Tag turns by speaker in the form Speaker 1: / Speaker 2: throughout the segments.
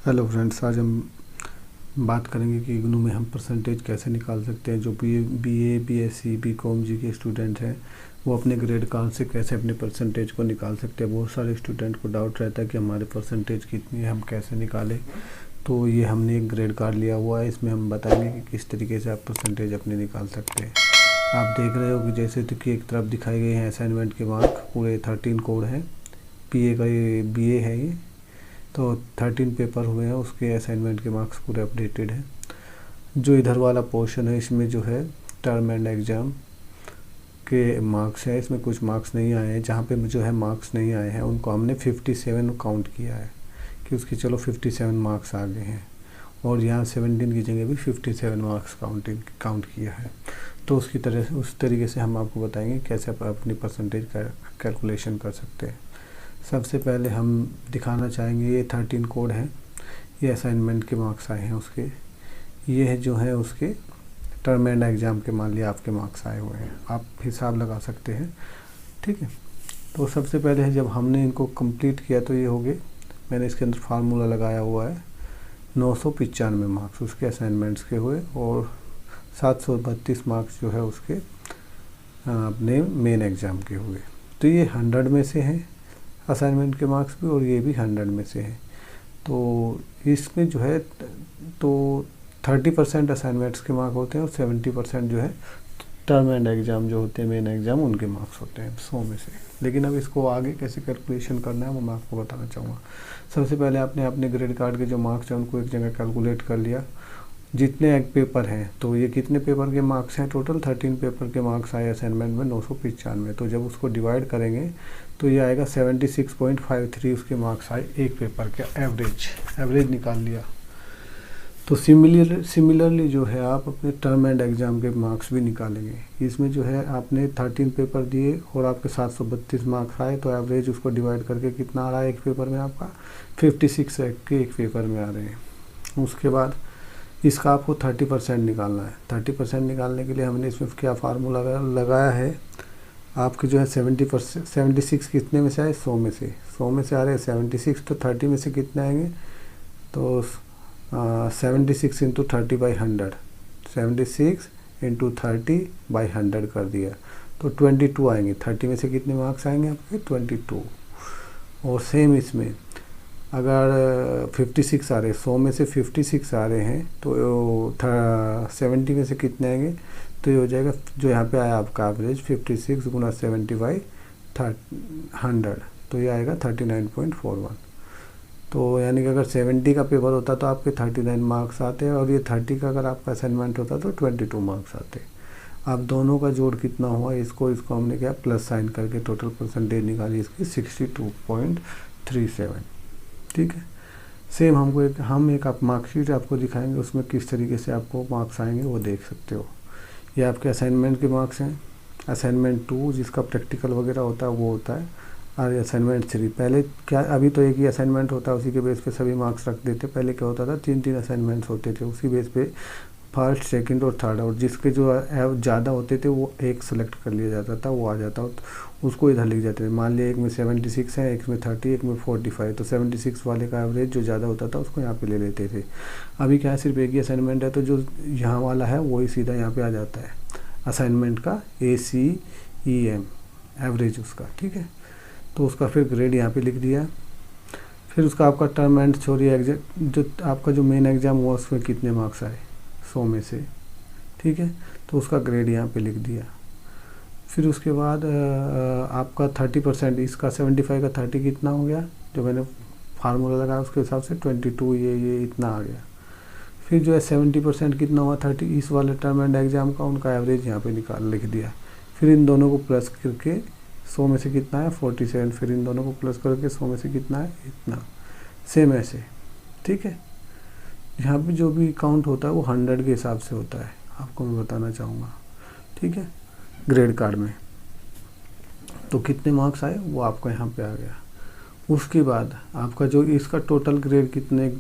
Speaker 1: Hello friends, आज हम बात करेंगे कि इग्नू में हम परसेंटेज कैसे निकाल सकते हैं। जो बीए, बीएससी, बीकॉम जी के स्टूडेंट हैं वो अपने ग्रेड कार्ड से कैसे अपने परसेंटेज को निकाल सकते हैं। बहुत सारे स्टूडेंट को डाउट रहता है कि हमारे परसेंटेज कितनी है, हम कैसे निकालें। तो ये हमने एक ग्रेड कार्ड लिया हुआ है, इसमें हम बताएंगे कि किस तरीके से आप परसेंटेज अपने निकाल सकते हैं। आप देख रहे हो कि जैसे कि एक तरफ दिखाए गए हैं असाइनमेंट के मार्क, पूरे 13 कोड हैं। बीए का ये बीए है ये, तो 13 पेपर हुए हैं, उसके असाइनमेंट के मार्क्स पूरे अपडेटेड हैं। जो इधर वाला पोर्शन है इसमें जो है टर्म एंड एग्ज़ाम के मार्क्स हैं। इसमें कुछ मार्क्स नहीं आए हैं, जहाँ पे जो है मार्क्स नहीं आए हैं उनको हमने 57 काउंट किया है कि उसकी चलो 57 मार्क्स आ गए हैं, और यहाँ 17 की जगह भी 57 मार्क्स काउंट किया है। तो उस तरीके से हम आपको बताएंगे कैसे आप अपनी परसेंटेज का कैलकुलेशन कर सकते हैं। सबसे पहले हम दिखाना चाहेंगे, ये 13 कोड हैं, ये असाइनमेंट के मार्क्स आए हैं उसके। ये है जो है उसके टर्म एंड एग्ज़ाम के, मान लिया आपके मार्क्स आए हुए हैं, आप हिसाब लगा सकते हैं। ठीक है, तो सबसे पहले है जब हमने इनको कंप्लीट किया तो ये हो गए, मैंने इसके अंदर फार्मूला लगाया हुआ है, 995 मार्क्स उसके असाइनमेंट्स के हुए, और 732 मार्क्स जो है उसके अपने मेन एग्ज़ाम के हुए। तो ये 100 में से हैं असाइनमेंट के मार्क्स भी, और ये भी 100 में से हैं। तो इसमें जो है तो 30% असाइनमेंट्स के मार्क होते हैं, और 70% जो है टर्म एंड एग्ज़ाम जो होते हैं मेन एग्ज़ाम उनके मार्क्स होते हैं 100 में से। लेकिन अब इसको आगे कैसे कैलकुलेशन करना है वो मैं आपको बताना चाहूँगा। सबसे पहले आपने अपने ग्रेड कार्ड के जो मार्क्स हैं उनको एक जगह कैलकुलेट कर लिया, जितने एक पेपर हैं। तो ये कितने पेपर के मार्क्स हैं, टोटल 13 पेपर के मार्क्स आए असाइनमेंट में 995। तो जब उसको डिवाइड करेंगे तो ये आएगा 76.53 उसके मार्क्स आए एक पेपर के। एवरेज निकाल लिया। तो सिमिलरली जो है आप अपने टर्म एंड एग्ज़ाम के मार्क्स भी निकालेंगे। इसमें जो है आपने 13 पेपर दिए और आपके 732 मार्क्स आए, तो एवरेज उसको डिवाइड करके कितना आ रहा है एक पेपर में, आपका 56 के एक पेपर में आ रहे हैं। उसके बाद इसका आपको 30% निकालना है। 30% निकालने के लिए हमने इसमें क्या फार्मूला लगाया है, आपके जो है 76 कितने में से आए, 100 में से। 100 में से आ रहे हैं 76, तो 30 में से कितने आएंगे, तो 76 इंटू 30/100, 76 इंटू 30/100 कर दिया, तो 22 आएंगे। 30 में से कितने मार्क्स आएंगे आपके, 22। और सेम इसमें अगर 56 आ रहे हैं, 100 में से 56 आ रहे हैं, तो 70 में से कितने आएंगे, तो ये हो जाएगा जो यहाँ पे आया आपका एवरेज 56 गुना 70/100, तो ये आएगा 39.41। तो यानी कि अगर 70 का पेपर होता तो आपके 39 मार्क्स आते हैं, और ये 30 का अगर आपका असाइनमेंट होता तो 22 मार्क्स आते। अब दोनों का जोड़ कितना हुआ, इसको हमने क्या प्लस साइन करके टोटल परसेंटेज निकाली इसकी 62.37। ठीक है, सेम हम एक आप मार्कशीट आपको दिखाएंगे, उसमें किस तरीके से आपको मार्क्स आएंगे वो देख सकते हो। ये आपके असाइनमेंट के मार्क्स हैं। असाइनमेंट 2 जिसका प्रैक्टिकल वगैरह होता है वो होता है, और असाइनमेंट 3 पहले क्या, अभी तो एक ही असाइनमेंट होता है, उसी के बेस पे सभी मार्क्स रख देते। पहले क्या होता था, 3 असाइनमेंट्स होते थे, उसी बेस पे फर्स्ट, सेकंड और थर्ड, और जिसके जो ज़्यादा होते थे वो एक सेलेक्ट कर लिया जाता था, वो आ जाता, उसको इधर लिख जाते थे। मान लिया एक में 76 है, एक में 30, एक में 45, तो 76 वाले का एवरेज जो ज़्यादा होता था उसको यहाँ पे ले लेते थे। अभी क्या है, सिर्फ एक ही असाइनमेंट है, तो जो यहाँ वाला है वही सीधा यहाँ पे आ जाता है, असाइनमेंट का ACEM एवरेज उसका। ठीक है, तो उसका फिर ग्रेड यहाँ पे लिख दिया। फिर उसका आपका टर्म एंड एग्जाम, जो आपका जो मेन एग्ज़ाम हुआ उसमें कितने मार्क्स आए 100 में से। ठीक है, तो उसका ग्रेड यहाँ पे लिख दिया। फिर उसके बाद आपका 30%, इसका 75 का 30 कितना हो गया, जो मैंने फार्मूला लगाया उसके हिसाब से 22, ये इतना आ गया। फिर जो है 70% कितना हुआ 30 इस वाले टर्म एंड एग्ज़ाम का, उनका एवरेज यहाँ पे लिख दिया। फिर इन दोनों को प्लस करके 100 में से कितना है 47, फिर इन दोनों को प्लस करके 100 में से कितना है इतना, सेम ऐसे। ठीक है, यहाँ पे जो भी काउंट होता है वो 100 के हिसाब से होता है, आपको मैं बताना चाहूँगा। ठीक है, ग्रेड कार्ड में तो कितने मार्क्स आए वो आपका यहाँ पे आ गया। उसके बाद आपका जो इसका टोटल ग्रेड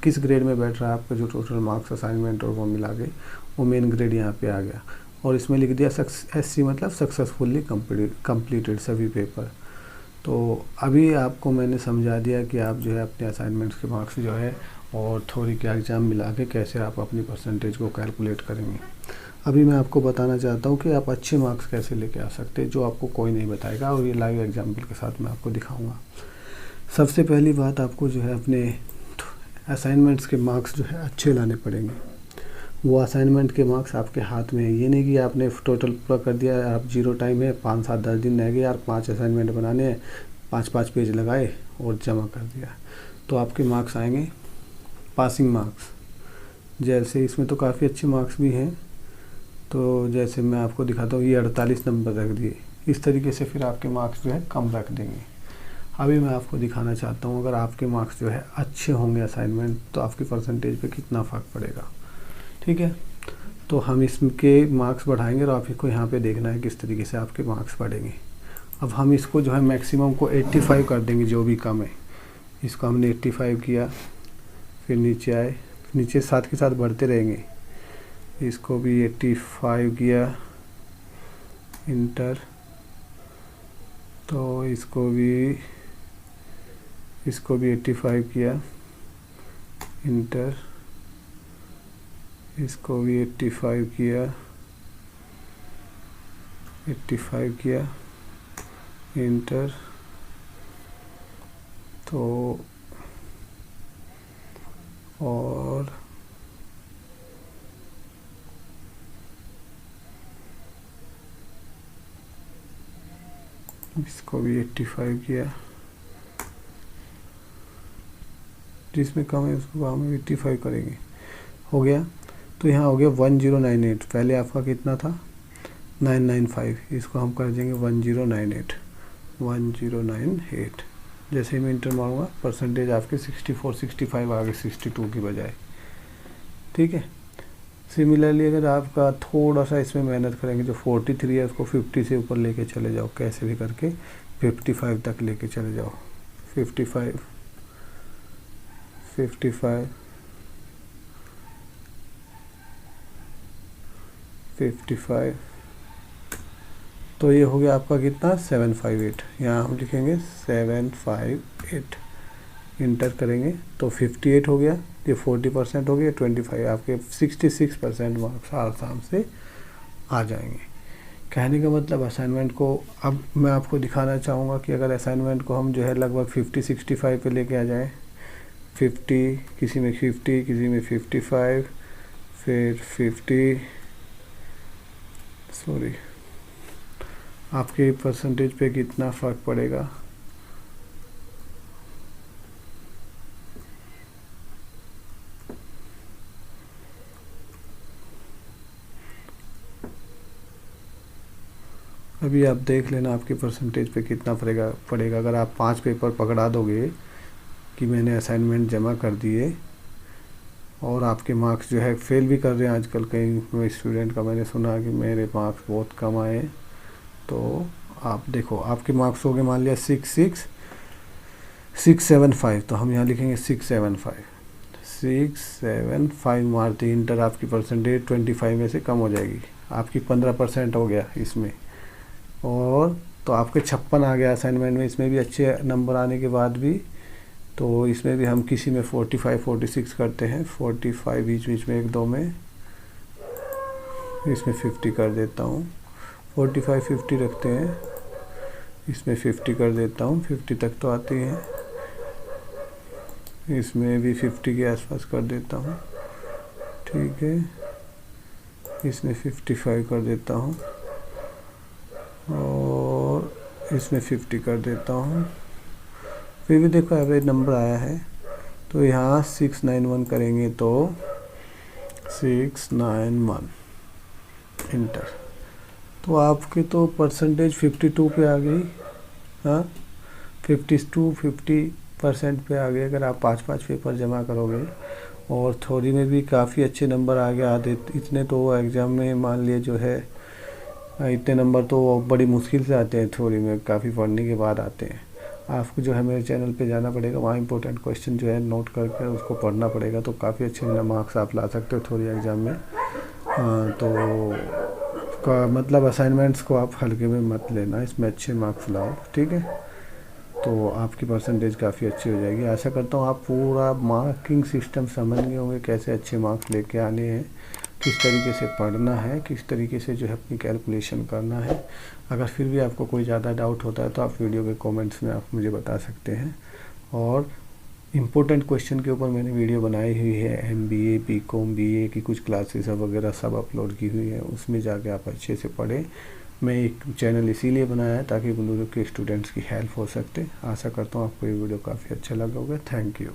Speaker 1: किस ग्रेड में बैठ रहा है, आपका जो टोटल मार्क्स असाइनमेंट और वो मिला के वो मेन ग्रेड यहाँ पे आ गया। और इसमें लिख दिया SC मतलब सक्सेसफुली कंप्लीटेड सभी पेपर। तो अभी आपको मैंने समझा दिया कि आप जो है अपने असाइनमेंट्स के मार्क्स जो है और थ्योरी के एग्ज़ाम मिला के कैसे आप अपनी परसेंटेज को कैलकुलेट करेंगे। अभी मैं आपको बताना चाहता हूँ कि आप अच्छे मार्क्स कैसे लेके आ सकते हैं, जो आपको कोई नहीं बताएगा, और ये लाइव एग्जाम्पल के साथ मैं आपको दिखाऊंगा। सबसे पहली बात, आपको जो है अपने असाइनमेंट्स के मार्क्स जो है अच्छे लाने पड़ेंगे। वो असाइनमेंट के मार्क्स आपके हाथ में है, ये नहीं कि आपने टोटल पूरा कर दिया, आप 0 टाइम है, 5 7 10 दिन रह गए यार, 5 असाइनमेंट बनाने हैं, 5 पेज लगाए और जमा कर दिया, तो आपके मार्क्स आएंगे पासिंग मार्क्स। जैसे इसमें तो काफ़ी अच्छे मार्क्स भी हैं, तो जैसे मैं आपको दिखाता हूँ, ये 48 नंबर रख दिए, इस तरीके से फिर आपके मार्क्स जो है कम रख देंगे। अभी मैं आपको दिखाना चाहता हूँ, अगर आपके मार्क्स जो है अच्छे होंगे असाइनमेंट, तो आपकी परसेंटेज पे कितना फ़र्क पड़ेगा। ठीक है, तो हम इसके मार्क्स बढ़ाएंगे और आपको यहाँ पे देखना है किस तरीके से आपके मार्क्स बढ़ेंगे। अब हम इसको जो है मैक्सिमम को 85 कर देंगे, जो भी कम है। इसको हमने 85 किया, फिर नीचे आए, नीचे साथ के साथ बढ़ते रहेंगे। इसको भी 85 किया, इंटर, तो इसको भी 85 किया, इंटर, इसको भी 85 किया, 85 किया, इंटर, तो और इसको भी 85 किया, जिसमें कम है उसको हम 85 करेंगे। हो गया, तो यहाँ हो गया 1098। पहले आपका कितना था 995, इसको हम कर देंगे 1098। जैसे ही मैं इंटर मारूंगा, परसेंटेज आपके 64 65 आ गए 62 की बजाय। ठीक है, सिमिलरली अगर आपका थोड़ा सा इसमें मेहनत करेंगे, जो 43 है उसको 50 से ऊपर लेके चले जाओ, कैसे भी करके 55 तक लेके चले जाओ। 55, तो ये हो गया आपका कितना 758। यहाँ हम लिखेंगे 758, इंटर करेंगे तो 58 हो गया, ये 40% हो गया, 25 आपके 66% मार्क्स आसाम से आ जाएंगे। कहने का मतलब असाइनमेंट को, अब मैं आपको दिखाना चाहूँगा कि अगर असाइनमेंट को हम जो है लगभग 50-65 पे लेके आ जाएं, 50, किसी में 50, किसी में 55, फिर 50, सॉरी, आपके परसेंटेज पे कितना फ़र्क पड़ेगा। अभी आप देख लेना आपके परसेंटेज पे कितना पड़ेगा। अगर आप 5 पेपर पकड़ा दोगे कि मैंने असाइनमेंट जमा कर दिए, और आपके मार्क्स जो है फेल भी कर रहे हैं आजकल कई स्टूडेंट का, मैंने सुना कि मेरे मार्क्स बहुत कम आए, तो आप देखो आपके मार्क्स हो गए मान लिया 675, तो हम यहाँ लिखेंगे 675 मारते इंटर, आपकी परसेंटेज 25 में से कम हो जाएगी, आपकी 15% हो गया इसमें, और तो आपके 56 आ गया असाइनमेंट में। इसमें भी अच्छे नंबर आने के बाद भी, तो इसमें भी हम किसी में 45 46 करते हैं, 45 बीच में 1-2 में, इसमें 50 कर देता हूँ, 45 50 रखते हैं, इसमें 50 कर देता हूँ, 50 तक तो आती है, इसमें भी 50 के आसपास कर देता हूँ। ठीक है, इसमें 55 कर देता हूँ, और इसमें 50 कर देता हूँ। फिर भी देखो एवरेज नंबर आया है, तो यहाँ 691 करेंगे, तो 691 इंटर, तो आपके तो परसेंटेज 52 पे आ गई। हाँ, 50% पे आ गए अगर आप 5 पेपर जमा करोगे, और थ्योरी में भी काफ़ी अच्छे नंबर आ गए। आधे इतने तो एग्ज़ाम में मान लिए जो है, इतने नंबर तो बड़ी मुश्किल से आते हैं, थ्योरी में काफ़ी पढ़ने के बाद आते हैं। आपको जो है मेरे चैनल पे जाना पड़ेगा, वहाँ इंपॉर्टेंट क्वेश्चन जो है नोट करके उसको पढ़ना पड़ेगा, तो काफ़ी अच्छे मार्क्स आप ला सकते हो थ्योरी एग्ज़ाम में। तो का मतलब असाइनमेंट्स को आप हल्के में मत लेना, इसमें अच्छे मार्क्स लाओ। ठीक है, तो आपकी परसेंटेज काफ़ी अच्छी हो जाएगी। आशा करता हूँ आप पूरा मार्किंग सिस्टम समझ गए होंगे, कैसे अच्छे मार्क्स लेके आने हैं, किस तरीके से पढ़ना है, किस तरीके से जो है अपनी कैलकुलेशन करना है। अगर फिर भी आपको कोई ज़्यादा डाउट होता है तो आप वीडियो के कमेंट्स में आप मुझे बता सकते हैं। और इम्पोर्टेंट क्वेश्चन के ऊपर मैंने वीडियो बनाई हुई है, MBA BCom BA की कुछ क्लासेस वगैरह सब अपलोड की हुई है, उसमें जाके आप अच्छे से पढ़ें। मैं एक चैनल इसीलिए बनाया है ताकि ब्लू के स्टूडेंट्स की हेल्प हो सकते। आशा करता हूँ आपको ये वीडियो काफ़ी अच्छा लगा होगा। Thank you.